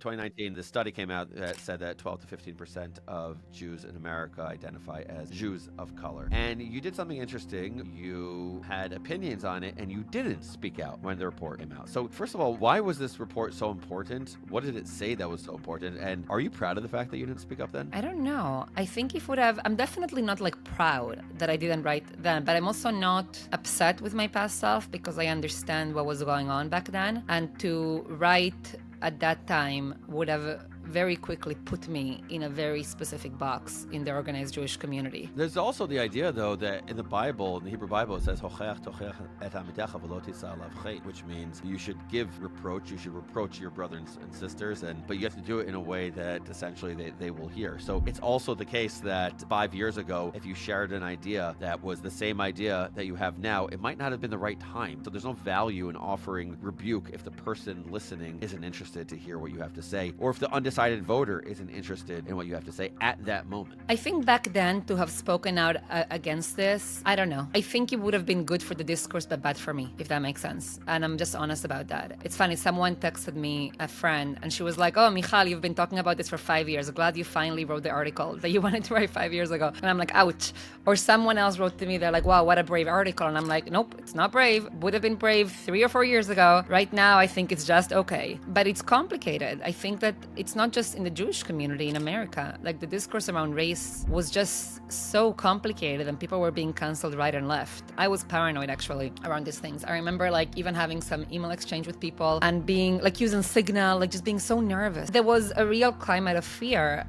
2019, the study came out that said that 12 to 15% of Jews in America identify as Jews of color. And you did something interesting. You had opinions on it and you didn't speak out when the report came out. So first of all, why was this report so important? What did it say that was so important? And are you proud of the fact that you didn't speak up then? I don't know. I think if would have, I'm definitely not like proud that I didn't write then, but I'm also not upset with my past self because I understand what was going on back then. And to write at that time would have very quickly put me in a very specific box in the organized Jewish community. There's also the idea, though, that in the Bible, in the Hebrew Bible, it says, which means you should give reproach, you should reproach your brothers and sisters, but you have to do it in a way that essentially they will hear. So it's also the case that 5 years ago, if you shared an idea that was the same idea that you have now, it might not have been the right time. So there's no value in offering rebuke if the person listening isn't interested to hear what you have to say, or if the undecided voter isn't interested in what you have to say at that moment. I think back then to have spoken out against this, I don't know. I think it would have been good for the discourse, but bad for me, if that makes sense. And I'm just honest about that. It's funny, someone texted me, a friend, and she was like, oh, Michal, you've been talking about this for 5 years. Glad you finally wrote the article that you wanted to write 5 years ago. And I'm like, ouch. Or someone else wrote to me, they're like, wow, what a brave article. And I'm like, nope, it's not brave. Would have been brave 3 or 4 years ago. Right now, I think it's just okay. But it's complicated. I think that it's not just in the Jewish community in America. Like the discourse around race was just so complicated and people were being canceled right and left. I was paranoid actually around these things. I remember like even having some email exchange with people and being like using Signal, like just being so nervous. There was a real climate of fear.